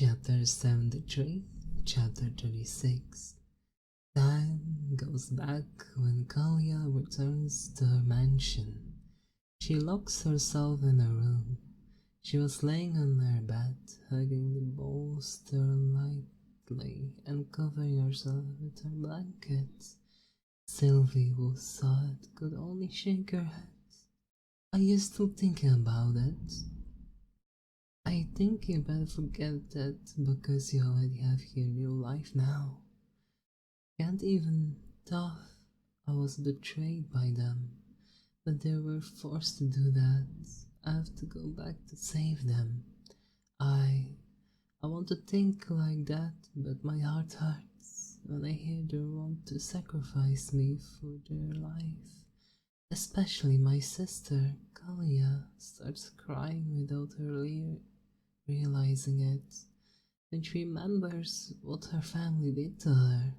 Chapter 73, Chapter 36. Time goes back when Kalia returns to her mansion. She locks herself in a room. She was laying on her bed, hugging the bolster lightly and covering herself with her blanket. Sylvie, who saw it, could only shake her head. Are you still thinking about it? I think you better forget that because you already have your new life now. Can't even thought I was betrayed by them, but they were forced to do that. I have to go back to save them. I want to think like that, but my heart hurts when I hear they want to sacrifice me for their life. Especially my sister, Kalia, starts crying without her realizing it. When she remembers what her family did to her.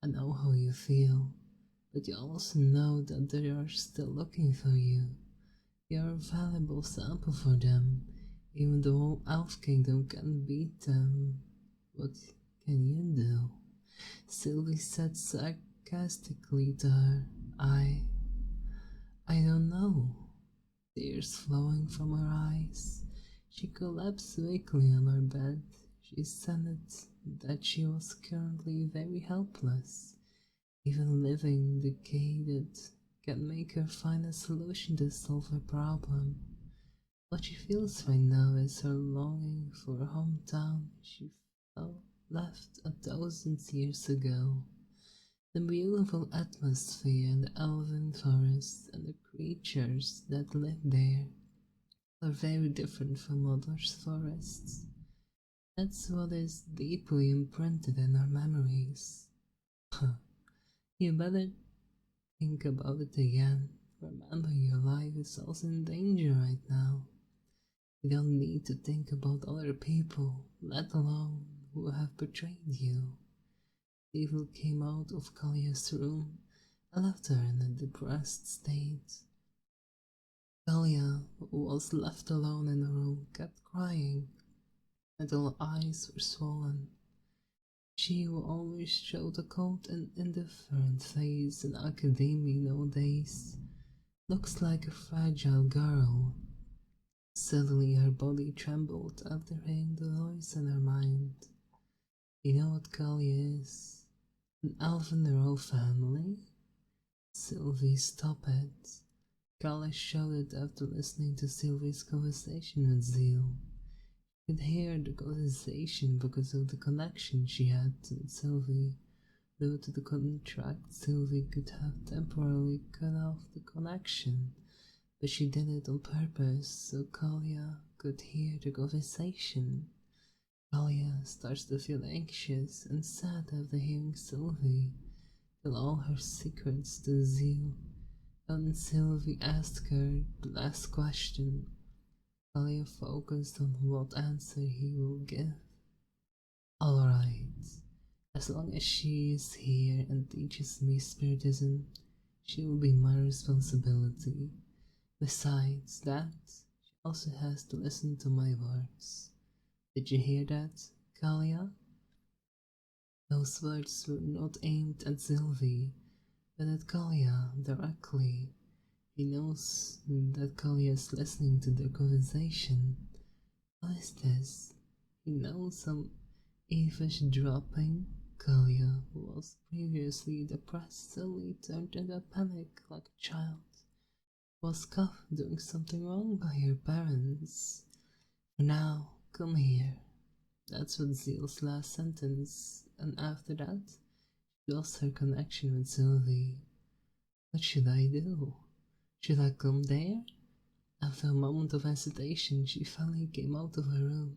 I know how you feel, but you also know that they are still looking for you. You're a valuable sample for them, even though Elf Kingdom can't beat them. What can you do? Sylvie said sarcastically to her. I don't know. Tears flowing from her eyes. She collapsed weakly on her bed. She said that she was currently very helpless. Even living decayed can make her find a solution to solve her problem. What she feels right now is her longing for a hometown she left 1,000 years ago. The beautiful atmosphere and the elven forest and the creatures that live there are very different from other forests. That's what is deeply imprinted in our memories. You better think about it again. Remember, your life is also in danger right now. You don't need to think about other people, let alone who have betrayed you. Evil came out of Kalia's room and left her in a depressed state. Kalia, who was left alone in the room, kept crying until her eyes were swollen. She who always showed a cold and indifferent face in academia nowadays looks like a fragile girl. Suddenly her body trembled after hearing the voice in her mind. You know what Kalia is? An elven royal family? Sylvie, stop it. Kalia shouted after listening to Sylvie's conversation with Zeal. She could hear the conversation because of the connection she had with Sylvie. Due to the contract, Sylvie could have temporarily cut off the connection, but she did it on purpose so Kalia could hear the conversation. Kalia starts to feel anxious and sad after hearing Sylvie tell all her secrets to Zeal. When Sylvie asked her the last question, Kalia focused on what answer he will give. Alright, as long as she is here and teaches me Spiritism, she will be my responsibility. Besides that, she also has to listen to my words. Did you hear that, Kalia? Those words were not aimed at Sylvie, but at Kalia directly. He knows that Kalia is listening to their conversation. What is this? He knows some eavesdropping. Kalia, who was previously depressed, suddenly turned into a panic like a child. Was Cuff doing something wrong by her parents? For now, come here. That's what Zeal's last sentence, and after that, she lost her connection with Sylvie. What should I do? Should I come there? After a moment of hesitation, she finally came out of her room.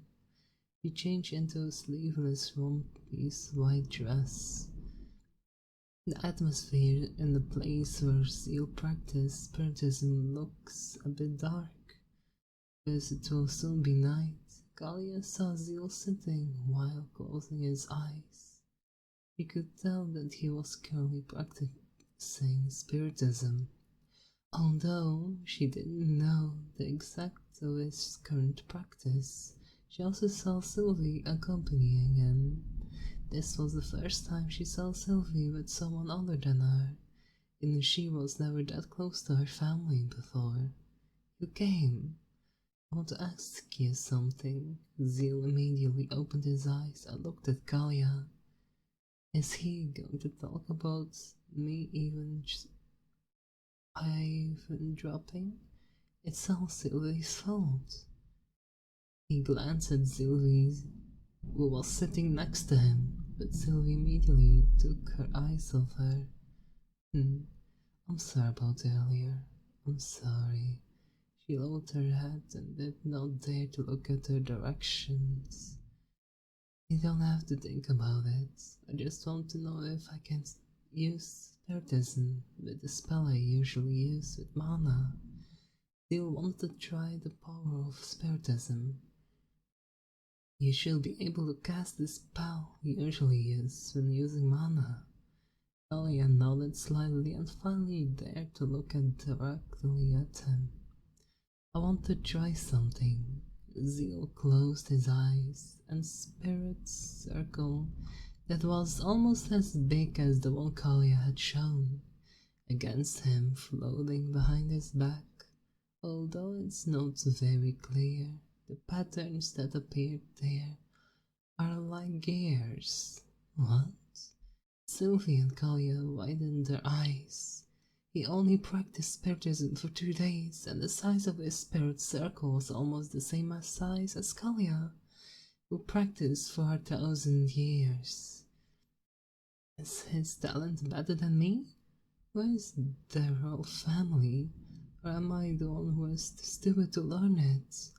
She changed into a sleeveless one-piece white dress. The atmosphere in the place where Zeal practiced Spiritism looks a bit dark. Because it will soon be night, Kalia saw Zeal sitting while closing his eyes. She could tell that he was currently practicing Spiritism. Although she didn't know the exact of his current practice, She also saw Sylvie accompanying him. This was the first time she saw Sylvie with someone older than her, and she was never that close to her family before. You came. I want to ask you something. Zeal immediately opened his eyes and looked at Kalia. Is he going to talk about me even dropping? It's all Sylvie's fault. He glanced at Sylvie, who was sitting next to him, but Sylvie immediately took her eyes off her. I'm sorry about earlier. I'm sorry. She lowered her head and did not dare to look at her directions. You don't have to think about it. I just want to know if I can use spiritism with the spell I usually use with mana. Do you want to try the power of spiritism? You should be able to cast the spell you usually use when using mana. Alia nodded slightly and finally dared to look directly at him. I want to try something. Zeal closed his eyes, and spirit circle that was almost as big as the one Kalia had shown against him floating behind his back. Although it's not very clear, the patterns that appeared there are like gears. What? Sylvie and Kalia widened their eyes. He only practiced spiritism for 2 days, and the size of his spirit circle was almost the same size as Kalia, who practiced for 1,000 years. Is his talent better than me? Where is their whole family? Or am I the one who is too stupid to learn it?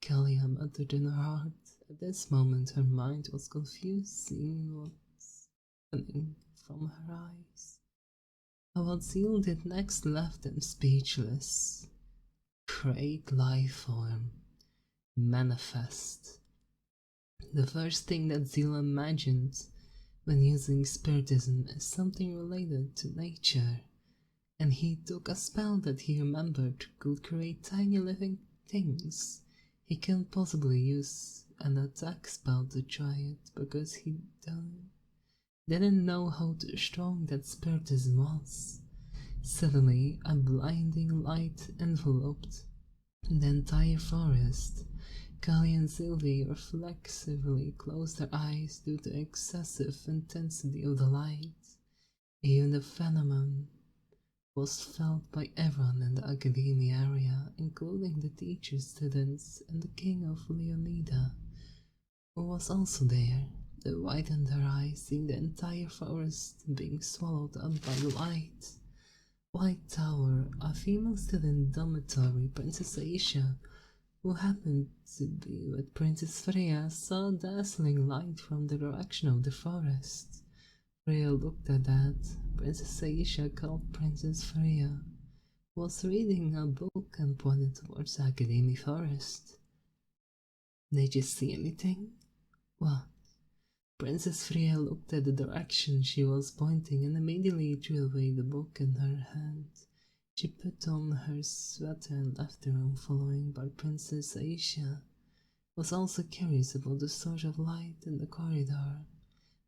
Kalia muttered in her heart. At this moment her mind was confused, seeing what's happening from her eyes. But what Zeal did next left them speechless. Great life form. Manifest. The first thing that Zeal imagined when using spiritism is something related to nature, and he took a spell that he remembered could create tiny living things. He couldn't possibly use an attack spell to try it because he didn't know how strong that spiritism was. Suddenly, a blinding light enveloped the entire forest. Kali and Sylvie reflexively closed their eyes due to excessive intensity of the light. Even the phenomenon was felt by everyone in the academia area, including the teachers, students, and the king of Leonida, who was also there. They widened their eyes, seeing the entire forest being swallowed up by the light. White Tower, a female student dormitory, Princess Aisha, who happened to be with Princess Freya, saw a dazzling light from the direction of the forest. Freya looked at that. Princess Aisha called Princess Freya, who was reading a book, and pointed towards the academy forest. Did you see anything? What? Princess Freya looked at the direction she was pointing and immediately threw away the book in her hand. She put on her sweater and left the room, following by Princess Aisha, who was also curious about the source of light in the corridor.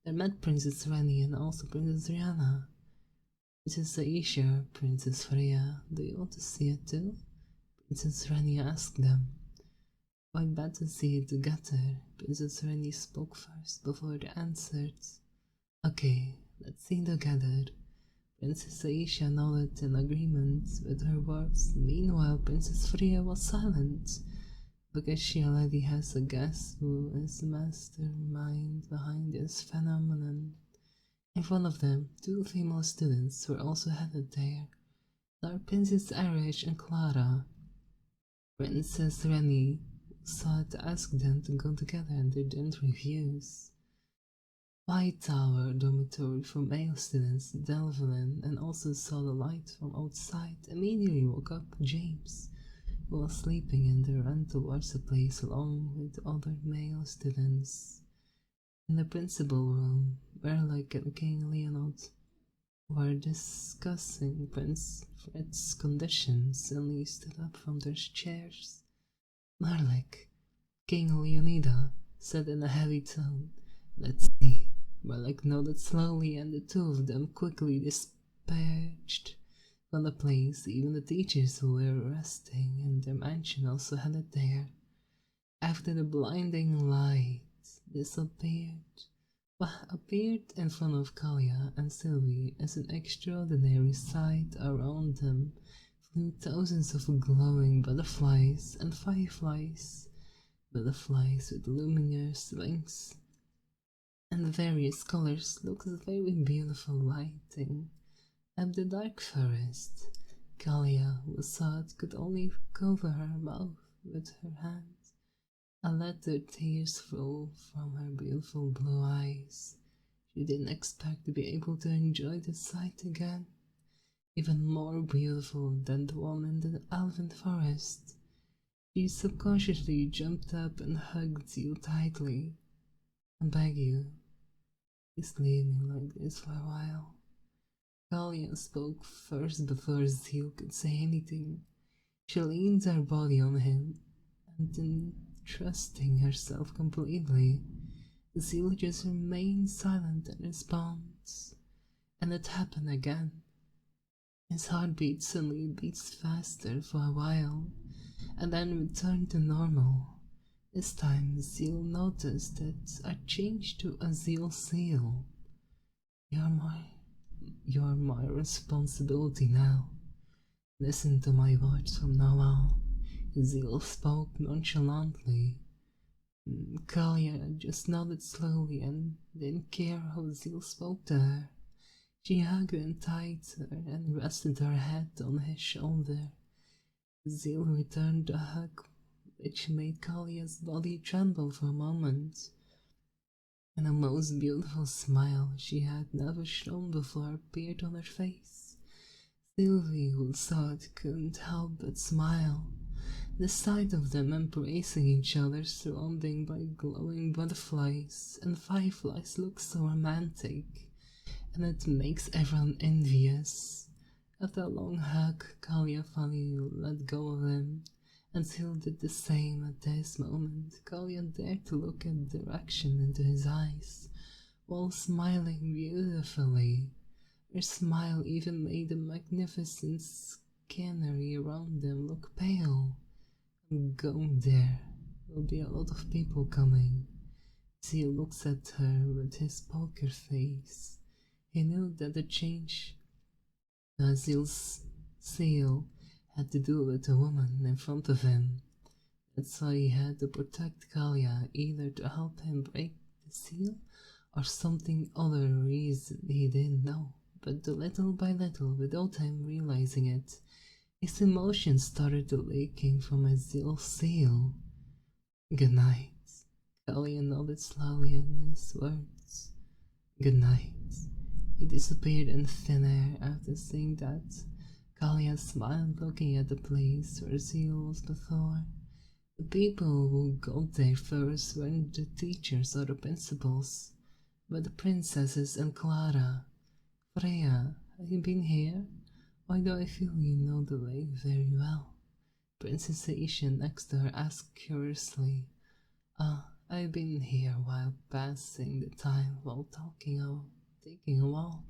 They met Princess Rani and also Princess Rihanna. Princess Aisha, Princess Freya, do you want to see it too? Princess Rani asked them. Why better see it together? Princess Rani spoke first before they answered. Okay, let's see together. Princess Aisha nodded in agreement with her words. Meanwhile, Princess Freya was silent, because she already has a guess who is the mastermind behind this phenomenon. In front of them, 2 female students were also headed there. They are Princess Arish and Clara. Princess Rani sought to ask them to go together, and they didn't refuse. White Tower dormitory for male students Delvelin, and also saw the light from outside. Immediately woke up James, who was sleeping, and they ran towards the place along with the other male students. In the principal room, Berlik and King Leonard were discussing Prince Fred's condition. Suddenly stood up from their chairs. Berlik, King Leonida said in a heavy tone, "Let's see." Malek nodded slowly, and the two of them quickly dispatched from the place. Even the teachers who were resting in their mansion also headed there. After the blinding light appeared in front of Kalia and Sylvie as an extraordinary sight. Around them flew thousands of glowing butterflies and fireflies, butterflies with luminous wings and various colors. Looked very beautiful lighting up the dark forest. Kalia, who saw it, could only cover her mouth with her hands and let the tears flow from her beautiful blue eyes. She didn't expect to be able to enjoy the sight again, even more beautiful than the one in the elven forest. She subconsciously jumped up and hugged Zeal tightly. "I beg you, please leave me like this for a while." Kalia spoke first before Zeal could say anything. She leaned her body on him, and entrusting herself completely, Zeal just remained silent in response. And it happened again. His heartbeat suddenly beats faster for a while, and then returned to normal. This time Zeal noticed that I changed to a Zeal seal. You're my responsibility now. Listen to my words from now on." Zeal spoke nonchalantly. Kalia just nodded slowly and didn't care how Zeal spoke to her. She hugged him tighter and rested her head on his shoulder. Zeal returned the hug, which made Kalia's body tremble for a moment, and a most beautiful smile she had never shown before appeared on her face. Sylvie, who saw it, couldn't help but smile. The sight of them embracing each other, surrounded by glowing butterflies and fireflies, looks so romantic, and it makes everyone envious. After a long hug, Kalia finally let go of him, and Sil did the same at this moment. Kalia dared to look a direction into his eyes, while smiling beautifully. Her smile even made the magnificent scenery around them look pale. "I'm going there. There'll be a lot of people coming." Seal looks at her with his poker face. He knew that the change Seal's seal had to do with the woman in front of him. That's why he had to protect Kalia, either to help him break the seal or something other reason he didn't know. But little by little, without him realizing it, his emotions started leaking from his seal. "Good night." Kalia nodded slowly in his words. "Good night." He disappeared in thin air. After saying that, Kalia smiled, looking at the place where Zeal was before. The people who got there first weren't the teachers or the principals, but the princesses and Clara. "Freya, have you been here? Why do I feel you know the way very well?" Princess Aisha next to her asked curiously. I've been here while passing the time while taking a walk.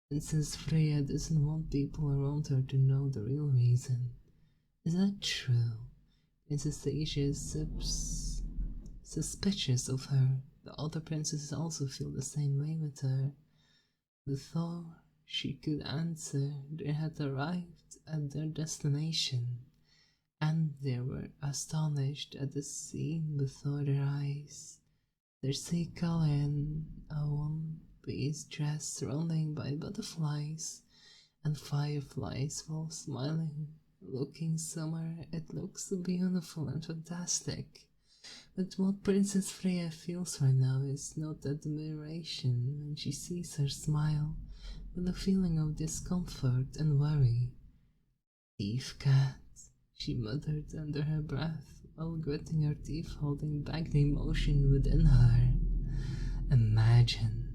Princess Freya doesn't want people around her to know the real reason. Is that true? Princess Aisha is suspicious of her. The other princesses also feel the same way with her. Before she could answer, they had arrived at their destination, and they were astonished at the scene before their eyes. They see Kalia in a one-piece dress surrounded by butterflies and fireflies while smiling, looking somewhere. It looks so beautiful and fantastic. But what Princess Freya feels right now is not admiration when she sees her smile, but a feeling of discomfort and worry. "Thief cat," she muttered under her breath, while gritting her teeth, holding back the emotion within her. Imagine